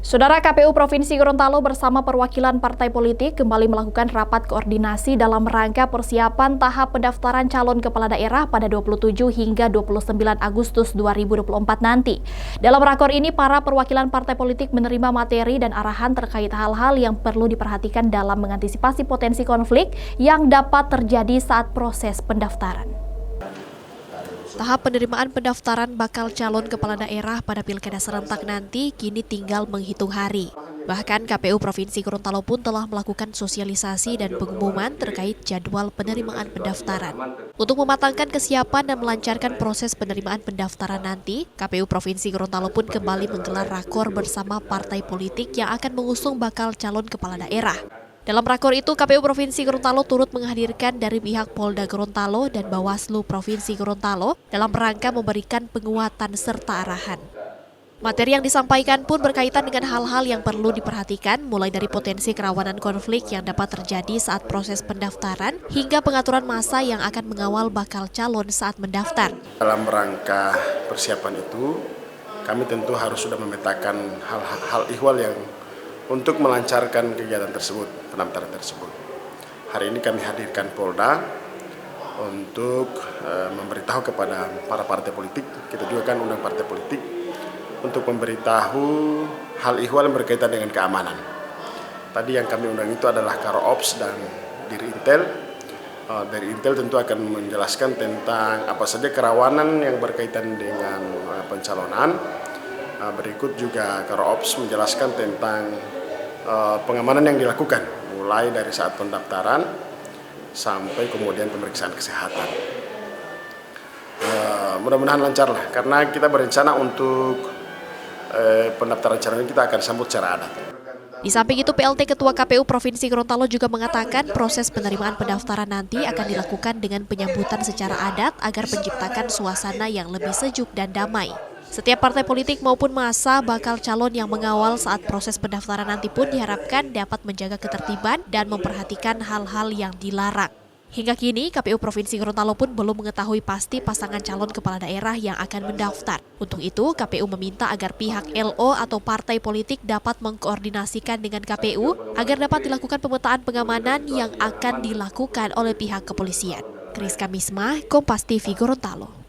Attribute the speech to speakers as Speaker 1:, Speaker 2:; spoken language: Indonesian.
Speaker 1: Saudara, KPU Provinsi Gorontalo bersama perwakilan partai politik kembali melakukan rapat koordinasi dalam rangka persiapan tahap pendaftaran calon kepala daerah pada 27 hingga 29 Agustus 2024 nanti. Dalam rakor ini, para perwakilan partai politik menerima materi dan arahan terkait hal-hal yang perlu diperhatikan dalam mengantisipasi potensi konflik yang dapat terjadi saat proses pendaftaran. Tahap penerimaan pendaftaran bakal calon kepala daerah pada pilkada serentak nanti kini tinggal menghitung hari. Bahkan KPU Provinsi Gorontalo pun telah melakukan sosialisasi dan pengumuman terkait jadwal penerimaan pendaftaran. Untuk mematangkan kesiapan dan melancarkan proses penerimaan pendaftaran nanti, KPU Provinsi Gorontalo pun kembali menggelar rakor bersama partai politik yang akan mengusung bakal calon kepala daerah. Dalam rakor itu, KPU Provinsi Gorontalo turut menghadirkan dari pihak Polda Gorontalo dan Bawaslu Provinsi Gorontalo dalam rangka memberikan penguatan serta arahan. Materi yang disampaikan pun berkaitan dengan hal-hal yang perlu diperhatikan, mulai dari potensi kerawanan konflik yang dapat terjadi saat proses pendaftaran, hingga pengaturan masa yang akan mengawal bakal calon saat mendaftar.
Speaker 2: Dalam rangka persiapan itu, kami tentu harus sudah memetakan hal ihwal yang untuk melancarkan kegiatan tersebut, pendaftaran tersebut. Hari ini kami hadirkan Polda untuk memberitahu kepada para partai politik, kita juga kan undang partai politik, untuk memberitahu hal ihwal yang berkaitan dengan keamanan. Tadi yang kami undang itu adalah Karo Ops dan Dir Intel. Dari Intel tentu akan menjelaskan tentang apa saja kerawanan yang berkaitan dengan pencalonan. Berikut juga Karo Ops menjelaskan tentang pengamanan yang dilakukan mulai dari saat pendaftaran sampai kemudian pemeriksaan kesehatan. Mudah-mudahan lancar lah, karena kita berencana untuk pendaftaran calon kita akan sambut secara adat.
Speaker 1: Di samping itu, PLT Ketua KPU Provinsi Gorontalo juga mengatakan proses penerimaan pendaftaran nanti akan dilakukan dengan penyambutan secara adat agar menciptakan suasana yang lebih sejuk dan damai. Setiap partai politik maupun massa bakal calon yang mengawal saat proses pendaftaran nanti pun diharapkan dapat menjaga ketertiban dan memperhatikan hal-hal yang dilarang. Hingga kini, KPU Provinsi Gorontalo pun belum mengetahui pasti pasangan calon kepala daerah yang akan mendaftar. Untuk itu, KPU meminta agar pihak LO atau partai politik dapat mengkoordinasikan dengan KPU agar dapat dilakukan pemetaan pengamanan yang akan dilakukan oleh pihak kepolisian. Kriska Mismah, Kompas TV Gorontalo.